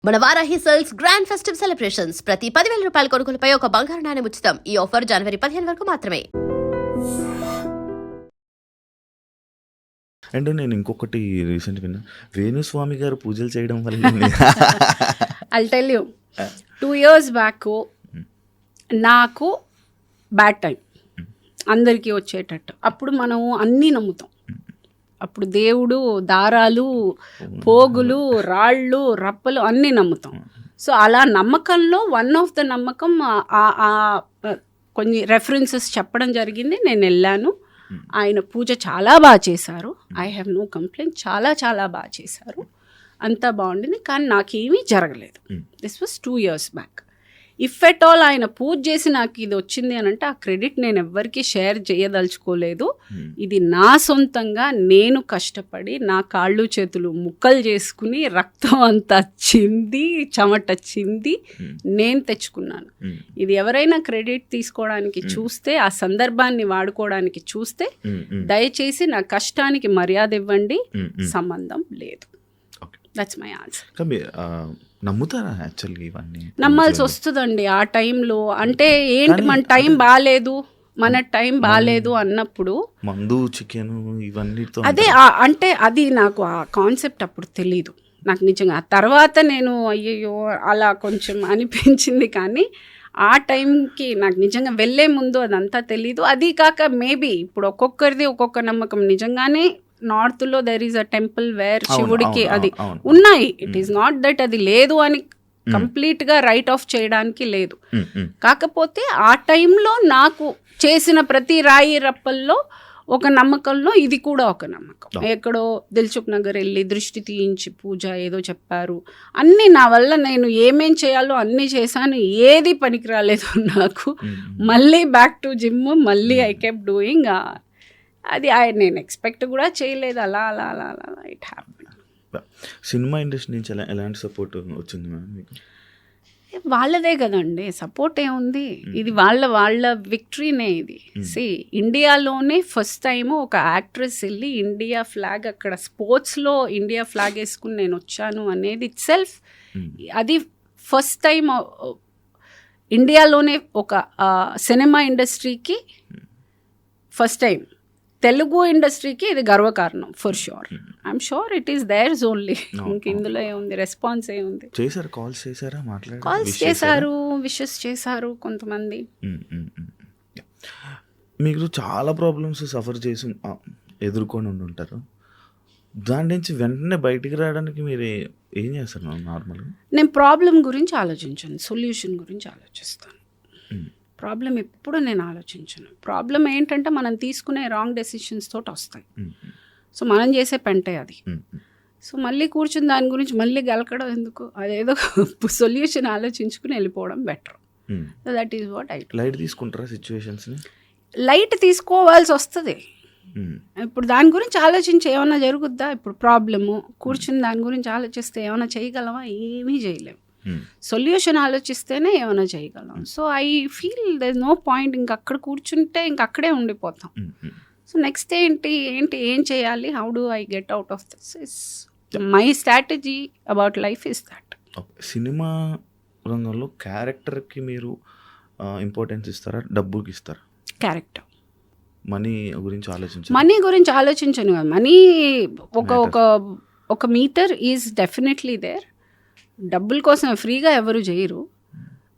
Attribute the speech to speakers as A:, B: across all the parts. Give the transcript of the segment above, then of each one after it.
A: మన Varahi sales grand festive celebrations ప్రతి 10,000 రూపాయల కొనుగోలుపై ఒక బంగారు నాణెం ఉచితం. ఈ ఆఫర్ జనవరి 15 వరకు మాత్రమే.
B: అండ్ నేను ఇంకొకటి రీసెంట్ విన్నా, వేణుస్వామి గారు పూజలు చేయడం వల్ల
C: I'll tell you, 2 years back నాకు బ్యాడ్ టైం అందరికీ వచ్చేటట్టు. అప్పుడు మనం అన్నీ నమ్ముతాం. అప్పుడు దేవుడు, దారాలు, పోగులు, రాళ్ళు, రప్పలు అన్నీ నమ్ముతాం. సో అలా నమ్మకంలో వన్ ఆఫ్ ద నమ్మకం కొన్ని రెఫరెన్సెస్ చెప్పడం జరిగింది. నేను వెళ్ళాను. ఆయన పూజ చాలా బాగా చేశారు. I have no complaint. చాలా చాలా బాగా చేశారు. అంతా బాగుండింది. కానీ నాకేమీ జరగలేదు. This was 2 years back. If at all ఆయన పూజ చేసి నాకు ఇది వచ్చింది అని అంటే ఆ క్రెడిట్ నేను ఎవ్వరికీ షేర్ చేయదలుచుకోలేదు. ఇది నా సొంతంగా నేను కష్టపడి నా కాళ్ళు చేతులు ముక్కలు చేసుకుని రక్తం అంతా చింది చెమట చింది నేను తెచ్చుకున్నాను. ఇది ఎవరైనా క్రెడిట్ తీసుకోవడానికి చూస్తే, ఆ సందర్భాన్ని వాడుకోవడానికి చూస్తే దయచేసి నా కష్టానికి మర్యాద ఇవ్వండి. సంబంధం లేదు. That's my answer.
B: నమ్ముతారా యాక్చువల్గా? ఇవన్నీ
C: నమ్మాల్సి వస్తుందండి ఆ టైంలో. అంటే ఏంటి, మన టైం బాగాలేదు, మన టైం బాగాలేదు అన్నప్పుడు
B: మందు, చికెన్ ఇవన్నీ
C: అదే అంటే అది నాకు ఆ కాన్సెప్ట్ అప్పుడు తెలీదు నాకు నిజంగా. ఆ తర్వాత నేను అయ్యయ్యో అలా కొంచెం అనిపించింది. కానీ ఆ టైంకి నాకు నిజంగా వెళ్ళే ముందు అదంతా తెలీదు. అది కాక మేబీ ఇప్పుడు ఒక్కొక్కరిది ఒక్కొక్క నమ్మకం. నిజంగానే నార్త్లో there is a temple where శివుడికి అది ఉన్నాయి. ఇట్ ఈస్ నాట్ దట్ అది లేదు అని కంప్లీట్గా రైట్ ఆఫ్ చేయడానికి లేదు. కాకపోతే ఆ టైంలో నాకు చేసిన ప్రతి రాయి రప్పల్లో ఒక నమ్మకంలో ఇది కూడా ఒక నమ్మకం. ఎక్కడో దిల్సుఖ్ నగర్ వెళ్ళి దృష్టి తీయించి పూజ ఏదో చెప్పారు. అన్నీ నా వల్ల నేను ఏమేం చేయాలో అన్నీ చేశాను. ఏది పనికి రాలేదు నాకు. మళ్ళీ బ్యాక్ టు జిమ్, మళ్ళీ ఐ కెప్ డూయింగ్. అది నేను ఎక్స్పెక్ట్ కూడా చేయలేదు. అలా అలా అలా అలా ఇట్ హ్యాపెన్.
B: సినిమా ఇండస్ట్రీ నుంచి ఎలాంటి సపోర్ట్ వచ్చింది మేడం మీకు?
C: వాళ్ళదే కదండి సపోర్ట్. ఏముంది, ఇది వాళ్ళ విక్టరీనే. ఇది ఇండియాలోనే ఫస్ట్ టైం ఒక యాక్ట్రెస్ వెళ్ళి ఇండియా ఫ్లాగ్ అక్కడ స్పోర్ట్స్లో ఇండియా ఫ్లాగ్ వేసుకుని నేను వచ్చాను అనేది ఇట్ సెల్ఫ్, అది ఫస్ట్ టైం ఇండియాలోనే ఒక సినిమా ఇండస్ట్రీకి ఫస్ట్ టైం. తెలుగు ఇండస్ట్రీకి ఇది గర్వకారణం for sure. I'm sure it is there's only. ఇంక ఇందులో ఏముంది, రెస్పాన్స్ ఏముంది. కాల్స్ చేశారు, విషెస్ చేశారు కొంతమంది.
B: మీరు చాలా ప్రాబ్లమ్స్ సఫర్ చేసి ఎదుర్కొని ఉండుంటారు. దాని నుంచి వెంటనే బయటికి రావడానికి మీరు ఏం చేస్తారు నార్మల్గా?
C: నేను ప్రాబ్లం గురించి ఆలోచించాను, సొల్యూషన్ గురించి ఆలోచిస్తాను. ప్రాబ్లం ఎప్పుడు నేను ఆలోచించను. ప్రాబ్లం ఏంటంటే మనం తీసుకునే రాంగ్ డెసిషన్స్ తోటి వస్తాయి. సో మనం చేసే పెంటే అది. సో మళ్ళీ కూర్చుని దాని గురించి మళ్ళీ గెలకడం ఎందుకు, అదేదో సొల్యూషన్ ఆలోచించుకుని వెళ్ళిపోవడం better. That is what I.
B: Light తీసుకుంటారా సిచ్యువేషన్స్ని?
C: లైట్ తీసుకోవాల్సి వస్తుంది. ఇప్పుడు దాని గురించి ఆలోచించి ఏమైనా జరుగుద్దా? ఇప్పుడు ప్రాబ్లము కూర్చుని దాని గురించి ఆలోచిస్తే ఏమైనా చేయగలమా? ఏమీ చేయలేము. సొల్యూషన్ ఆలోచిస్తేనే ఏమైనా చేయగలం. So I feel there is no point. ఇంక అక్కడ కూర్చుంటే ఇంక అక్కడే ఉండిపోతాం. సో నెక్స్ట్ ఏం చేయాలి, how do I get out of this is my strategy about life is that.
B: Cinema రంగంలో క్యారెక్టర్కి మీరు ఇంపార్టెన్స్ ఇస్తారా, డబ్బుకి ఇస్తారా?
C: క్యారెక్టర్.
B: మనీ గురించి
C: ఆలోచించను. మనీ ఒక మీటర్ ఈజ్ డెఫినెట్లీ దేర్. డబ్బుల కోసం ఫ్రీగా ఎవరు చేయరు.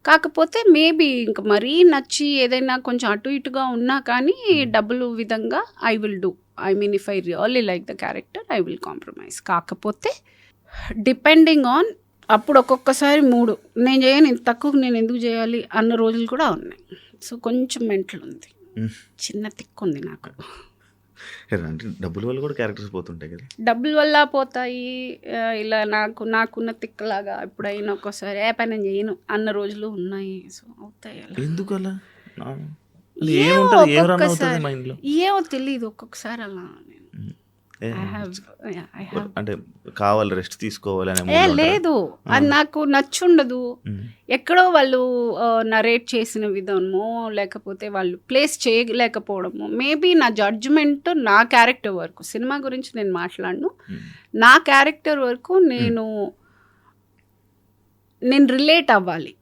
C: కాకపోతే మేబీ ఇంకా మరీ నచ్చి ఏదైనా కొంచెం అటు ఇటుగా ఉన్నా కానీ డబ్బులు విధంగా I will do. I mean if I really like the character I will compromise. కాకపోతే డిపెండింగ్ ఆన్ అప్పుడు ఒక్కొక్కసారి మూడు నేను చేయను, ఇంత తక్కువ నేను ఎందుకు చేయాలి అన్న రోజులు కూడా ఉన్నాయి. సో కొంచెం మెంటల్ ఉంది, చిన్న తిక్కు ఉంది నాకు.
B: అంటే డబ్బుల వల్ల కూడా క్యారెక్టర్స్ పోతుంటాయి కదా?
C: డబ్బుల వల్ల పోతాయి. ఇలా నాకున్న తిక్కలాగా ఎప్పుడైనా ఒక్కోసారి ఏ పని చేయను అన్న రోజులు ఉన్నాయి. సో అవుతాయి.
B: ఎందుకు అలా?
C: ఏమో తెలియదు ఒక్కొక్కసారి అలా.
B: అంటే కావాలి, రెస్ట్ తీసుకోవాలి.
C: లేదు, అది నాకు నచ్చుండదు. ఎక్కడో వాళ్ళు నరేట్ చేసిన విధమో లేకపోతే వాళ్ళు ప్లేస్ చేయలేకపోవడము. మేబీ నా జడ్జ్మెంట్ నా క్యారెక్టర్ వరకు, సినిమా గురించి నేను మాట్లాడను, నా క్యారెక్టర్ వరకు నేను నేను రిలేట్ అవ్వాలి.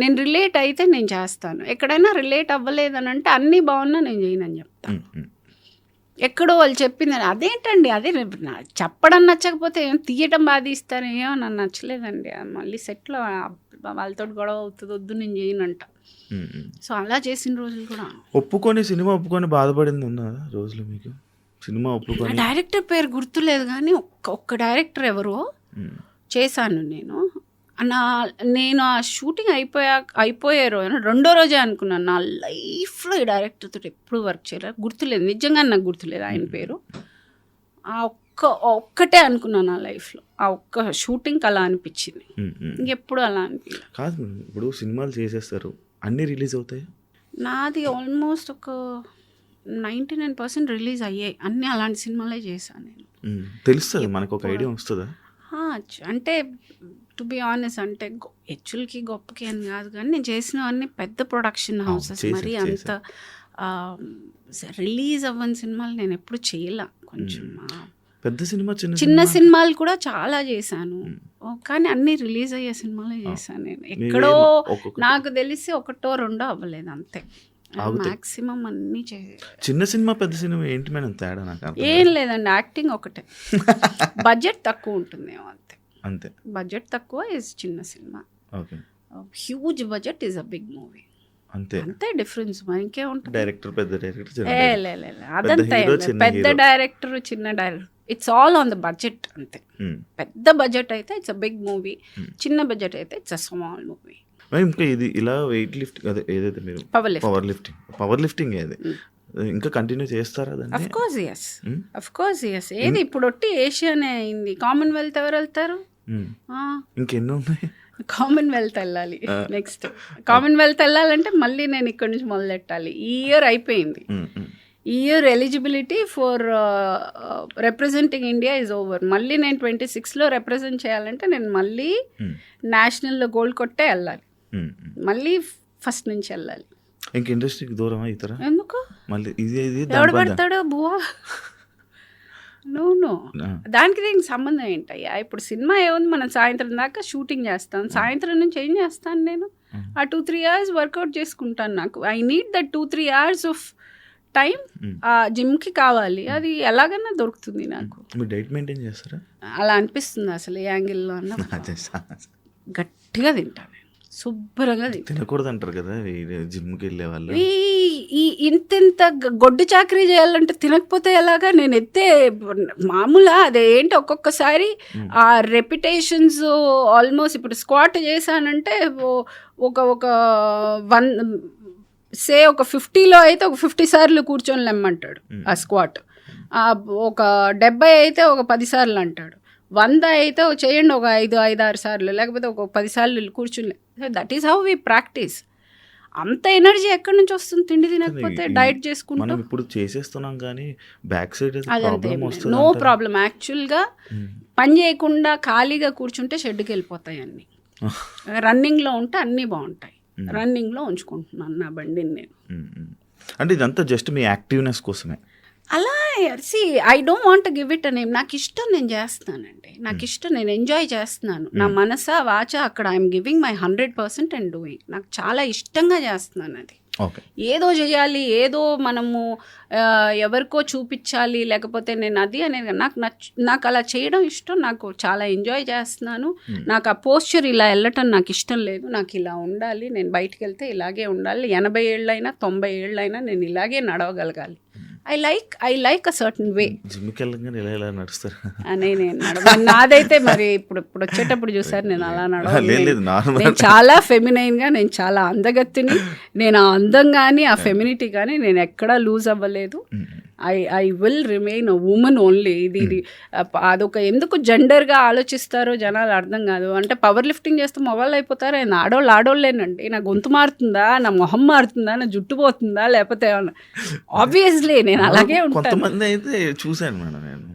C: నేను రిలేట్ అయితే నేను చేస్తాను. ఎక్కడైనా రిలేట్ అవ్వలేదని అంటే అన్నీ బాగున్నా నేను చేయనని చెప్తాను. ఎక్కడో వాళ్ళు చెప్పింది అదేంటండి, అదే చెప్పడం నచ్చకపోతే ఏం తీయటం బాధ ఇస్తారు, ఏమో నన్ను నచ్చలేదండి, మళ్ళీ సెట్లో వాళ్ళతో గొడవ అవుతుంది, వద్దు నేను చేయనంట. సో అలా చేసిన రోజులు కూడా.
B: సినిమా ఒప్పుకొని బాధపడింది ఉన్నదా రోజులు మీకు? సినిమా ఒప్పుకొని
C: డైరెక్టర్ పేరు గుర్తులేదు కానీ ఒక్క డైరెక్టర్ ఎవరో చేశాను నేను ఆ షూటింగ్ అయిపోయే రోజు రెండో రోజే అనుకున్నాను నా లైఫ్లో ఈ డైరెక్టర్తో ఎప్పుడు వర్క్ చేయలేదు, గుర్తులేదు, నిజంగా నాకు గుర్తులేదు ఆయన పేరు. ఆ ఒక్కటే అనుకున్నాను నా లైఫ్లో, ఆ ఒక్క షూటింగ్కి అలా అనిపించింది, ఇంకెప్పుడు అలా అనిపించలేదు.
B: కాదు, ఇప్పుడు సినిమాలు చేసేస్తారు, అన్నీ రిలీజ్ అవుతాయి.
C: నాది ఆల్మోస్ట్ ఒక 99% రిలీజ్ అయ్యాయి, అన్నీ అలాంటి సినిమాలే చేశాను నేను.
B: తెలుస్తుంది మనకు, ఒక ఐడియా వస్తుందా?
C: అంటే టు బి ఆనెస్ట్ అంటే యాక్చువల్కి గొప్పకి అని కాదు కానీ నేను చేసినవన్నీ పెద్ద ప్రొడక్షన్ హౌసెస్, మరి అంత రిలీజ్ అవ్వని సినిమాలు నేను ఎప్పుడు చేయలే. కొంచెం
B: పెద్ద సినిమా
C: చిన్న సినిమాలు కూడా చాలా చేశాను, కానీ అన్నీ రిలీజ్ అయ్యే సినిమాలే చేశాను నేను. ఎక్కడో నాకు తెలిసి ఒకటో రెండో అవ్వలేదు అంతే, మాక్సిమం అన్నీ
B: చిన్న సినిమా పెద్ద సినిమా ఏంటి మేడం తేడా? నాకు
C: ఏం లేదండి, యాక్టింగ్ ఒకటే, బడ్జెట్ తక్కువ ఉంటుందేమో
B: అంతే.
C: బడ్జెట్ తక్కువ ఇస్ చిన్న సినిమా, huge budget is a big movie, అంతే డిఫరెన్స్. ఇంకే ఉంటుంది,
B: డైరెక్టర్ పెద్ద డైరెక్టర్
C: అదంతా పెద్ద డైరెక్టర్ చిన్న director, it's all on the budget అంతే. పెద్ద బడ్జెట్ అయితే ఇట్స్ అ బిగ్ మూవీ, చిన్న బడ్జెట్ అయితే ఇట్స్ అ స్మాల్ మూవీ.
B: ఇంకా ఇది ఇలా వెయిట్ లిఫ్ట్ అదే ఏదైతే మీరు పవర్ లిఫ్టింగ్ ఏది ఇంకా కంటిన్యూ చేస్తారా?
C: Of course yes. ఏది ఇప్పుడు ఒట్టి ఏషియానే అయింది, కామన్వెల్త్ ఎవరు వెళ్తారు?
B: ఇంకెన్నో ఉన్నాయి.
C: కామన్వెల్త్ వెళ్ళాలి, నెక్స్ట్ కామన్వెల్త్ వెళ్ళాలంటే మళ్ళీ నేను ఇక్కడ నుంచి మొదలెట్టాలి. ఈ ఇయర్ అయిపోయింది, ఈ year eligibility for representing India is over. మళ్ళీ నేను 26లో రిప్రజెంట్ చేయాలంటే నేను మళ్ళీ నేషనల్లో గోల్డ్ కొట్టే వెళ్ళాలి, మళ్ళీ ఫస్ట్ నుంచి వెళ్ళాలి.
B: ఇంక ఇండస్ట్రీకి దూరం అవుతారా?
C: ఎందుకు
B: మళ్ళీ
C: ఎవడు పెడతాడో బువా? నో దానికి దీనికి సంబంధం ఏంటయ్యా? ఇప్పుడు సినిమా ఏముంది, మనం సాయంత్రం దాకా షూటింగ్ చేస్తాం, సాయంత్రం నుంచి ఏం చేస్తాను నేను? ఆ 2-3 hours వర్కౌట్ చేసుకుంటాను. నాకు I need that 2-3 hours of time ఆ జిమ్కి కావాలి, అది ఎలాగైనా దొరుకుతుంది నాకు.
B: డైట్ మెయింటైన్ చేస్తారా?
C: అలా అనిపిస్తుంది అసలు ఏ యాంగిల్లో అన్న. గట్టిగా తింటాను, శుభ్రంగా
B: తినకూడదు అంటారు కదా జిమ్కి వెళ్ళే వాళ్ళు.
C: ఇంత గొడ్డు చాకరీ చేయాలంటే తినకపోతే ఎలాగా? నేను ఎత్తే మామూలా అదేంటి, ఒక్కొక్కసారి ఆ రెప్యుటేషన్స్ ఆల్మోస్ట్ ఇప్పుడు స్క్వాట్ చేశానంటే ఒక 50లో అయితే ఒక 50 సార్లు కూర్చొని లెమ్మంటాడు ఆ స్క్వాట్, ఒక 70 అయితే ఒక 10 సార్లు అంటాడు, 100 అయితే చేయండి ఒక 5-6 సార్లు, లేకపోతే ఒక 10 సార్లు కూర్చుని. That is how we practise. అంత ఎనర్జీ ఎక్కడి నుంచి వస్తుంది తిండి తినకపోతే, డైట్ చేసుకుంటాం.
B: ఇప్పుడు చేసేస్తున్నాం కానీ బ్యాక్ సైడ్
C: నో ప్రాబ్లం. యాక్చువల్గా పని చేయకుండా ఖాళీగా కూర్చుంటే షెడ్కి వెళ్ళిపోతాయి అన్నీ, రన్నింగ్లో ఉంటే అన్నీ బాగుంటాయి. రన్నింగ్లో ఉంచుకుంటున్నాను నా బండిని నేను.
B: అంటే ఇదంతా జస్ట్ మీ యాక్టివ్నెస్ కోసమే?
C: అలా I don't want give it name. నాకు ఇష్టం, నేను చేస్తానండి, నాకు ఇష్టం, నేను ఎంజాయ్ చేస్తున్నాను. నా మనసా వాచ అక్కడ I'm giving my 100% and doing. నాకు చాలా ఇష్టంగా చేస్తున్నాను అది. ఏదో చేయాలి, ఏదో మనము ఎవరికో చూపించాలి, లేకపోతే నేను అది అనేది నాకు అలా చేయడం ఇష్టం. నాకు చాలా ఎంజాయ్ చేస్తున్నాను. నాకు ఆ పోస్చర్ ఇలా వెళ్ళటం నాకు ఇష్టం లేదు. నాకు ఇలా ఉండాలి, నేను బయటికి వెళ్తే ఇలాగే ఉండాలి, 80 ఏళ్ళైనా 90 ఏళ్ళైనా నేను ఇలాగే నడవగలగాలి. I like a certain way. నాదైతే మరి ఇప్పుడు వచ్చేటప్పుడు చూసారు నేను అలా నడవలేదు. నేను చాలా ఫెమినైన్గా, నేను చాలా అందగత్తిని, నేను ఆ అందం కానీ ఆ ఫెమినిటీ కానీ నేను ఎక్కడా లూజ్ అవ్వలేదు. I will remain a women only. ఇది అదొక ఎందుకు జెండర్గా ఆలోచిస్తారో జనాలు అర్థం కాదు. అంటే పవర్ లిఫ్టింగ్ చేస్తే మొబైల్ అయిపోతారు, ఆయన ఆడోళ్ళేనండి. నా గొంతు మారుతుందా, నా మొహం మారుతుందా, నా జుట్టు పోతుందా, లేకపోతే ఆబ్వియస్లీ నేను అలాగే ఉంటాను.
B: కొంతమంది అయితే చూశాను మేడం నేను,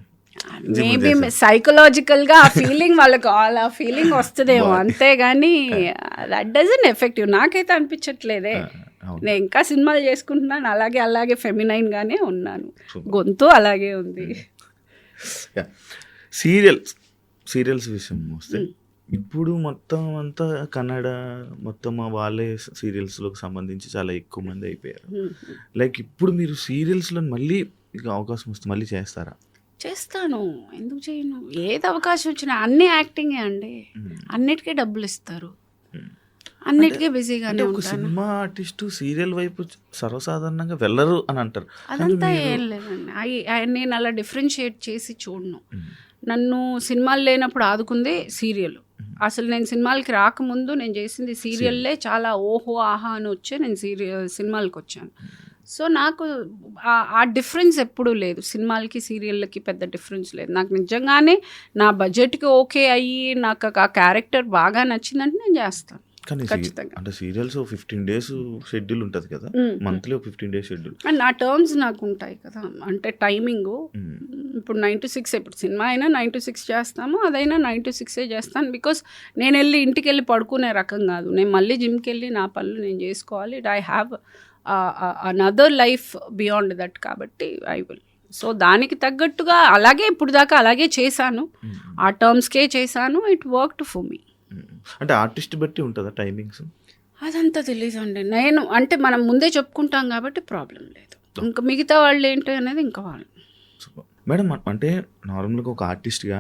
C: మేబీ సైకలాజికల్గా ఆ ఫీలింగ్ వాళ్ళకి ఆ ఫీలింగ్ వస్తుందేమో, అంతేగాని దట్ డజంట్ ఎఫెక్టివ్. నాకైతే అనిపించట్లేదే. నేను ఇంకా సినిమాలు చేసుకుంటున్నాను, అలాగే ఫెమినైన్గానే ఉన్నాను, గొంతు అలాగే ఉంది.
B: సీరియల్స్ విషయం వస్తే ఇప్పుడు మొత్తం అంతా కన్నడ మొత్తం వాళ్ళే సీరియల్స్‌లోకి సంబంధించి చాలా ఎక్కువ మంది అయిపోయారు. లైక్ ఇప్పుడు మీరు సీరియల్స్‌లో మళ్ళీ ఇక అవకాశం వస్తే మళ్ళీ చేస్తారా?
C: చేస్తాను, ఎందుకు చేయను? ఏది అవకాశం వచ్చినా అన్ని యాక్టింగే అండి, అన్నిటికీ డబ్బులు ఇస్తారు, అన్నిటికీ బిజీగానే
B: అంటే ఒక
C: ఉంటాను.
B: సినిమా ఆర్టిస్టు సీరియల్ వైపు సర్వసాధారణంగా వెళ్ళరు అని అంటారు.
C: అదంతా ఏం లేదండి, నేను అలా డిఫరెన్షియేట్ చేసి చూడను. నన్ను సినిమాలు లేనప్పుడు ఆదుకుందే సీరియల్. అసలు నేను సినిమాలకి రాకముందు నేను చేసింది సీరియల్లే. చాలా ఓహో ఆహా అని వచ్చే నేను సినిమాలకు వచ్చాను. సో నాకు ఆ డిఫరెన్స్ ఎప్పుడూ లేదు, సినిమాలకి సీరియళ్ళకి పెద్ద డిఫరెన్స్ లేదు. నాకు నిజంగానే నా బడ్జెట్కి ఓకే అయ్యి నాకు ఆ క్యారెక్టర్ బాగా నచ్చిందంటే నేను చేస్తాను
B: కానీ
C: ఖచ్చితంగా.
B: అంటే సీరియల్స్ 15 డేస్ షెడ్యూల్ ఉంటుంది కదా, మంత్లీ 15 డేస్ షెడ్యూల్.
C: అండ్ నా టర్మ్స్ నాకు ఉంటాయి కదా, అంటే టైమింగు. ఇప్పుడు 9 to 6, ఇప్పుడు సినిమా అయినా 9 to 6 చేస్తాము, అదైనా 9 to 6 చేస్తాను. బికాస్ నేను ఇంటికి వెళ్ళి పడుకునే రకం కాదు, నేను మళ్ళీ జిమ్కి వెళ్ళి నా పనులు నేను చేసుకోవాలి. I have another life beyond that, కాబట్టి ఐ విల్. సో దానికి తగ్గట్టుగా అలాగే ఇప్పుడు దాకా అలాగే చేశాను, ఆ టర్మ్స్కే చేశాను. It worked for me.
B: అంటే ఆర్టిస్ట్ బట్టి ఉంటుందా టైమింగ్స్?
C: అదంతా తెలీదండి. నేను అంటే మనం ముందే చెప్పుకుంటాం కాబట్టి ప్రాబ్లం లేదు. ఇంకా మిగతా వాళ్ళు ఏంటి అనేది ఇంకా వాళ్ళు.
B: మేడం, అంటే నార్మల్గా ఒక ఆర్టిస్ట్గా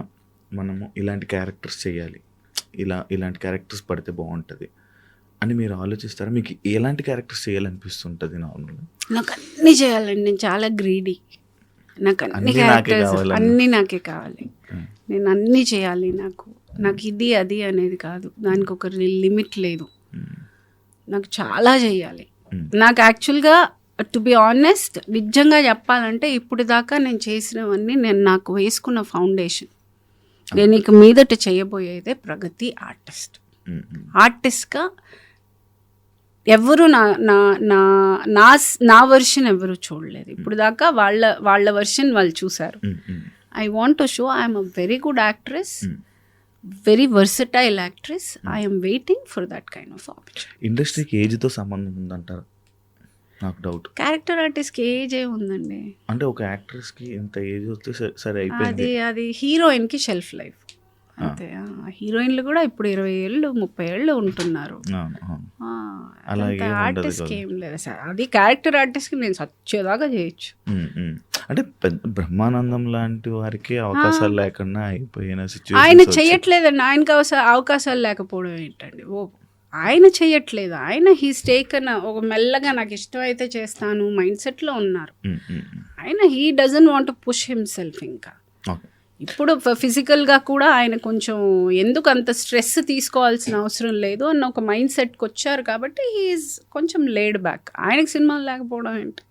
B: మనము ఇలాంటి క్యారెక్టర్స్ చేయాలి, ఇలాంటి క్యారెక్టర్స్ పడితే బాగుంటుంది అని మీరు ఆలోచిస్తారా? మీకు ఎలాంటి క్యారెక్టర్స్ చేయాలనిపిస్తుంటుంది నార్మల్గా?
C: నాకు అన్నీ చేయాలండి, నేను చాలా గ్రీడీ. నాకు అన్ని క్యారెక్టర్స్ అన్నీ నాకే కావాలి, నేను అన్నీ చేయాలి. నాకు ఇది అది అనేది కాదు, దానికి ఒక లిమిట్ లేదు, నాకు చాలా చేయాలి. నాకు యాక్చువల్గా టు బి ఆనెస్ట్ నిజంగా చెప్పాలంటే ఇప్పుడు దాకా నేను చేసినవన్నీ నేను నాకు వేసుకున్న ఫౌండేషన్. నేను ఇక మీదట చేయబోయేదే ప్రగతి ఆర్టిస్ట్. ఆర్టిస్ట్గా ఎవరు నా వర్షన్ ఎవరు చూడలేదు ఇప్పుడు దాకా, వాళ్ళ వర్షన్ వాళ్ళు చూశారు. I want to show I'm a very good actress, very versatile actress. I'm waiting for that kind of opportunity.
B: ఇండస్ట్రీకి ఏజ్తో సంబంధం ఉందంటారు? నాకు డౌట్.
C: క్యారెక్టర్ ఆర్టిస్ట్కి ఏజ్ ఏ ఉందండి?
B: అంటే ఒక యాక్ట్రెస్కి ఇంత ఏజ్ వస్తే సరే అయిపోయింది.
C: అది హీరోయిన్కి షెల్ఫ్ లైఫ్ అంతే. హీరోయిన్లు కూడా ఇప్పుడు 20 ఏళ్ళు 30 ఏళ్ళు ఉంటున్నారు. ఆర్టిస్ట్కి ఏం లేదు సార్, అది క్యారెక్టర్ ఆర్టిస్ట్కి నేను సచ్చేదాకా చేయొచ్చు.
B: అంటే బ్రహ్మానందం లాంటి వారికి అవకాశాలు లేకుండా అయిపోయిన సిచ్యువేషన్.
C: ఆయన చెయ్యట్లేదండి, ఆయనకి అవకాశాలు లేకపోవడం ఏంటండి? ఆయన చెయ్యట్లేదు, ఆయన హీస్ టేకన్ ఒక మెల్లగా నాకు ఇష్టం అయితే చేస్తాను మైండ్ సెట్లో ఉన్నారు ఆయన. He doesn't want to push himself. ఇంకా ఇప్పుడు ఫిజికల్గా కూడా ఆయన కొంచెం ఎందుకు అంత స్ట్రెస్ తీసుకోవాల్సిన అవసరం లేదు అన్న ఒక మైండ్ సెట్కి వచ్చారు కాబట్టి హీఈస్ కొంచెం లేడ్ బ్యాక్. ఆయనకి సినిమాలు లేకపోవడం ఏంటి?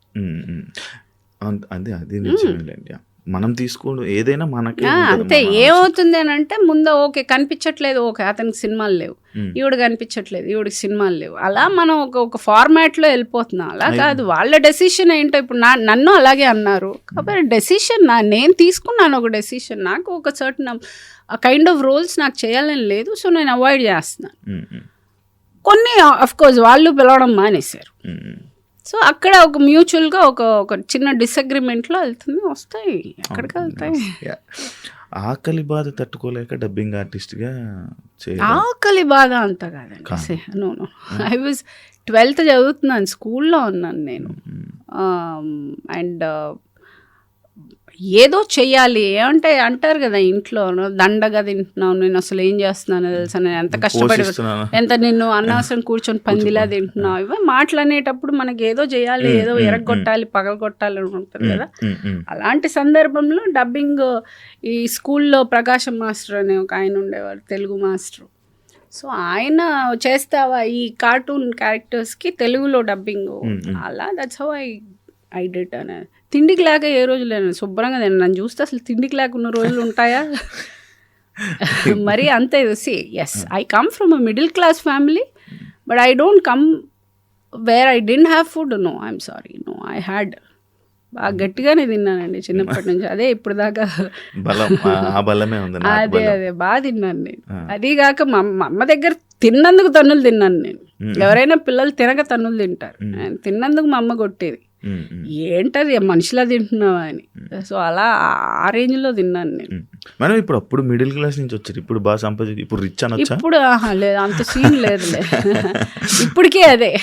B: అది నిజమేలేండి. మనం తీసుకోవడం ఏదైనా మనకి
C: అంతే. ఏమవుతుంది అని అంటే ముందు ఓకే కనిపించట్లేదు, ఓకే అతనికి సినిమాలు లేవు, ఈవిడ కనిపించట్లేదు, ఈవిడికి సినిమాలు లేవు, అలా మనం ఒక ఫార్మాట్లో వెళ్ళిపోతున్నాం. అలా కాదు, వాళ్ళ డెసిషన్ ఏంటో. ఇప్పుడు నన్ను అలాగే అన్నారు కాబట్టి డెసిషన్ నేను తీసుకున్నాను, ఒక డెసిషన్. నాకు ఒక సర్టన్ కైండ్ ఆఫ్ రోల్స్ నాకు చేయాలని లేదు, సో నేను అవాయిడ్ చేస్తున్నాను. కొన్ని అఫ్కోర్స్ వాళ్ళు పిలవడం మానేశారు, సో అక్కడ ఒక మ్యూచువల్గా ఒక చిన్న డిసగ్రిమెంట్లో వెళ్తుంది, వస్తాయి ఎక్కడికి వెళ్తాయి.
B: ఆకలి బాధ తట్టుకోలేక డబ్బింగ్ ఆర్టిస్ట్గా
C: ఆకలి బాధ అంత కాదండి. నో ఐ వాజ్ 12th చదువుతున్నాను, స్కూల్లో ఉన్నాను నేను. అండ్ ఏదో చెయ్యాలి ఏమంటే అంటారు కదా ఇంట్లో, దండగా తింటున్నావు, నేను అసలు ఏం చేస్తున్నాను తెలుసా, నేను ఎంత కష్టపడి ఎంత నిన్ను అనవసరం కూర్చొని పందిలా తింటున్నావు, ఇవే మాటలు అనేటప్పుడు మనకి ఏదో చేయాలి, ఏదో ఎరగొట్టాలి, పగలగొట్టాలి అని ఉంటుంది కదా. అలాంటి సందర్భంలో డబ్బింగ్ ఈ స్కూల్లో ప్రకాశం మాస్టర్ అనే ఒక ఆయన ఉండేవారు, తెలుగు మాస్టర్. సో ఆయన చేస్తావా ఈ కార్టూన్ క్యారెక్టర్స్కి తెలుగులో డబ్బింగ్, అలా దట్స్ హౌ ఐ డిడ్ అనేది. తిండికి లేక ఏ రోజు లేను, శుభ్రంగా నేను నన్ను చూస్తే అసలు తిండికి లేకున్న రోజులు ఉంటాయా? మరి అంతే. See yes, I come from a middle class family, but I don't come where I didn't have food. No I'm sorry, no I had. బాగా గట్టిగానే తిన్నానండి చిన్నప్పటి నుంచి, అదే ఇప్పుడు దాకా అదే బాగా తిన్నాను నేను. అదీగాక మా అమ్మ దగ్గర తిన్నందుకు తన్నులు తిన్నాను నేను. ఎవరైనా పిల్లలు తినక తన్నులు తింటారు, తిన్నందుకు మా అమ్మ కొట్టేది, ఏంటది మనిషిలా తింటున్నావా అని. సో అలా ఆ రేంజ్లో తిన్నాను నేను.
B: మేడం ఇప్పుడు అప్పుడు మిడిల్ క్లాస్ నుంచి వచ్చారు, ఇప్పుడు బాగా సంపాదించి ఇప్పుడు రిచ్ అనొచ్చా?
C: ఇప్పుడు లేదు, అంత సీన్ లేదులే. ఇప్పటికే అదే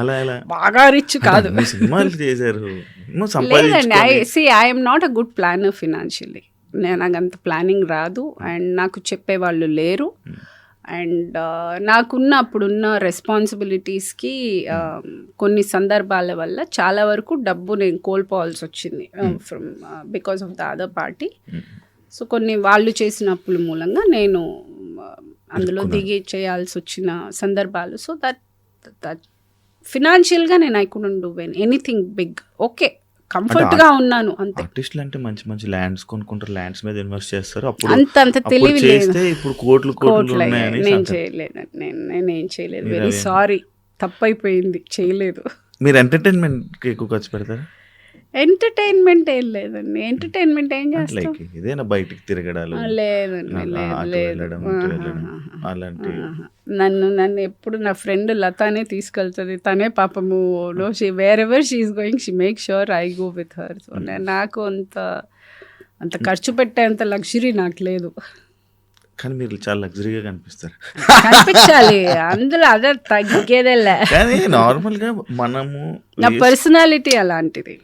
B: అలా ఎలా
C: బాగా రిచ్ కాదు.
B: అన్ని సినిమాలు చేశారు,
C: లేదండి, I'm not a good planner financially. నాకు అంత ప్లానింగ్ రాదు, అండ్ నాకు చెప్పేవాళ్ళు లేరు. అండ్ నాకున్న అప్పుడున్న రెస్పాన్సిబిలిటీస్కి కొన్ని సందర్భాల వల్ల చాలా వరకు డబ్బు నేను కోల్పోవాల్సి వచ్చింది from because of the other party. So కొన్ని వాళ్ళు చేసిన అప్పుల మూలంగా నేను అందులో దిగి చేయాల్సి వచ్చిన సందర్భాలు. సో దట్ ఫినాన్షియల్గా నేను I couldn't do anything big. Okay, కంఫర్ట్గా ఉన్నాను అంతే.
B: ఆర్టిస్టులు అంటే మంచి మంచి ల్యాండ్స్ కొనుక్కుంటారు, ల్యాండ్స్ మీద ఇన్వెస్ట్ చేస్తారు. అప్పుడు
C: అంత తెలివి లేదు.
B: ఇప్పుడు కోట్లు ఉన్నాయని
C: నేను చేయలేదు, నేనేం చేయలేదు. వెరీ సారీ, తప్పైపోయింది, చేయలేదు.
B: మీరు ఎంటర్టైన్మెంట్కి ఎక్కువ ఖర్చు పెడతారా?
C: ఎంటర్టైన్మెంట్ ఏం లేదండి. ఎంటర్టైన్మెంట్ ఏం చేస్తాం?
B: లైక్ ఇదేనా బయటికి తిరగడాలు,
C: లేదండి,
B: అలాంటి.
C: నన్ను ఎప్పుడు నా ఫ్రెండ్ లతానే తీసుకెళ్తుంది. తనే పాపము wear ever she is going she make sure I go with her. So నాకు అంత ఖర్చు పెట్టేంత లగ్జరీ నాకు లేదు.
B: కానీ మీరు చాలా లగ్జరీగా కనిపిస్తారు.
C: కనిపించాలి, అందులో అదే తగ్గేదేలే.
B: కానీ నార్మల్గా మనము
C: నా పర్సనాలిటీ అలాంటిది.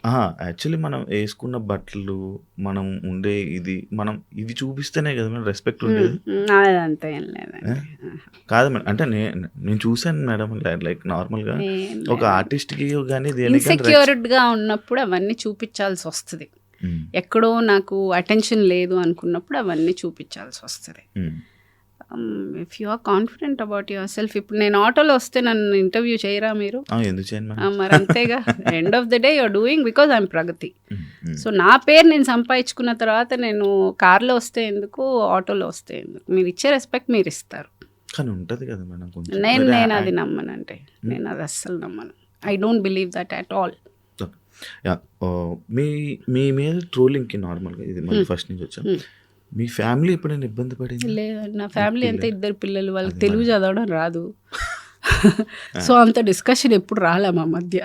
B: యాక్చువల్లీ మనం వేసుకున్న బట్టలు, మనం ఉండే ఇది, మనం ఇవి చూపిస్తేనే కదా మేడం రెస్పెక్ట్ ఉండేది.
C: అదంతా ఏం లేదండి.
B: కాదు మేడం, అంటే నేను చూసాను మేడం, లైక్ నార్మల్గా ఒక ఆర్టిస్ట్కి కానీ
C: ఇన్సెక్యూర్డ్గా ఉన్నప్పుడు అవన్నీ చూపించాల్సి వస్తుంది. ఎక్కడో నాకు అటెన్షన్ లేదు అనుకున్నప్పుడు అవన్నీ చూపించాల్సి వస్తుంది. If you are confident about yourself. ఇప్పుడు నేను ఆటోలో వస్తే నన్ను ఇంటర్వ్యూ చేయరా మీరు? మరి అంతేగా, end of the day you're doing because I'm Pragati. So నా పేరు నేను సంపాదించుకున్న తర్వాత నేను కార్లో వస్తే ఎందుకు, ఆటోలో వస్తే ఎందుకు? మీరు ఇచ్చే రెస్పెక్ట్ మీరు ఇస్తారు.
B: కానీ ఉంటుంది కదా మేడం,
C: నేను అది నమ్మనంటే, నేను అది అస్సలు నమ్మను. I don't believe that at all.
B: మీ మీద ట్రోలింగ్కి నార్మల్గా ఇది మళ్ళీ ఫస్ట్ నుంచి వచ్చాం, మీ ఫ్యామిలీ ఎప్పుడైనా ఇబ్బంది పడింది?
C: లేదండి, నా ఫ్యామిలీ అంతా 2 పిల్లలు, వాళ్ళకి తెలుగు చదవడం రాదు. సో అంత డిస్కషన్ ఎప్పుడు రాలే మా మధ్య.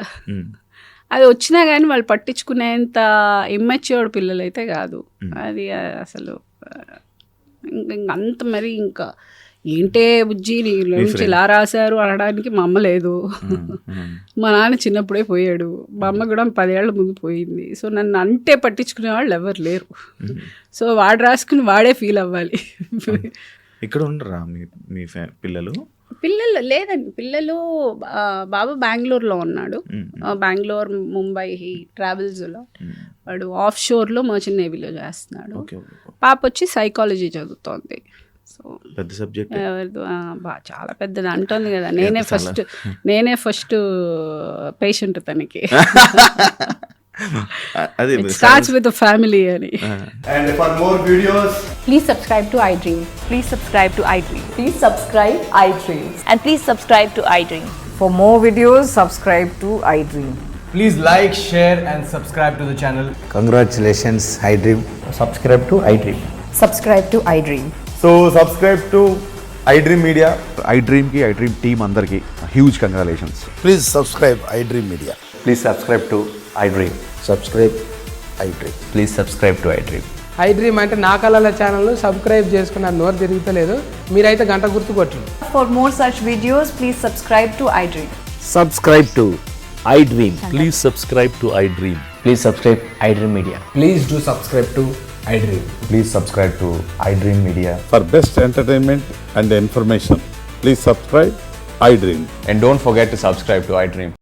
C: అది వచ్చినా కానీ వాళ్ళు పట్టించుకునేంత ఇమ్మెచ్యూర్డ్ పిల్లలు అయితే కాదు. అది అసలు అంత మరి ఇంకా ఏంటే బుజ్జి నుంచి ఇలా రాశారు అనడానికి మా అమ్మ లేదు. మా నాన్న చిన్నప్పుడే పోయాడు, మా అమ్మ కూడా 10 ఏళ్ల ముందు పోయింది. సో నన్ను అంటే పట్టించుకునే వాళ్ళు ఎవరు లేరు. సో వాడు రాసుకుని వాడే ఫీల్ అవ్వాలి.
B: ఇక్కడ ఉండరా మీ పిల్లలు?
C: లేదండి, పిల్లలు బాబు బెంగళూరులో ఉన్నాడు. బెంగళూరు, ముంబై ట్రావెల్స్లో. వాడు ఆఫ్ షోర్లో మర్చెంట్ నేవీలో చేస్తున్నాడు. పాప వచ్చి సైకాలజీ చదువుతోంది. సో
B: పెద్ద సబ్జెక్ట్,
C: చాలా పెద్దది అంటుంది కదా. నేనే ఫస్ట్ పేషెంట్ తనకి. It starts with the family ani.
D: And for more videos,
E: please subscribe to iDream.
F: Please subscribe to iDream.
E: Please subscribe iDream.
F: And please subscribe to iDream.
E: For more videos, subscribe to iDream.
D: please like, share and subscribe to the channel.
G: Congratulations, iDream.
H: Subscribe to iDream.
E: Subscribe to iDream.
D: So subscribe to iDream Media.
H: iDream ki iDream team andarki huge congratulations.
G: Please subscribe iDream Media.
H: Please subscribe to iDream.
G: Subscribe iDream.
H: Please subscribe to iDream.
I: iDream అంటే నా కళల channel subscribe చేసుకున్న నోరు తిరుగుతలేదు, మీరైతే గంట గుర్తు కొట్టండి.
E: For more such videos, please subscribe to iDream.
G: Subscribe to iDream.
H: Please subscribe to iDream. Please subscribe iDream Media.
D: Please do subscribe to iDream.
H: Please subscribe to iDream Media.
J: For best entertainment and information, please subscribe iDream.
H: And don't forget to subscribe to iDream.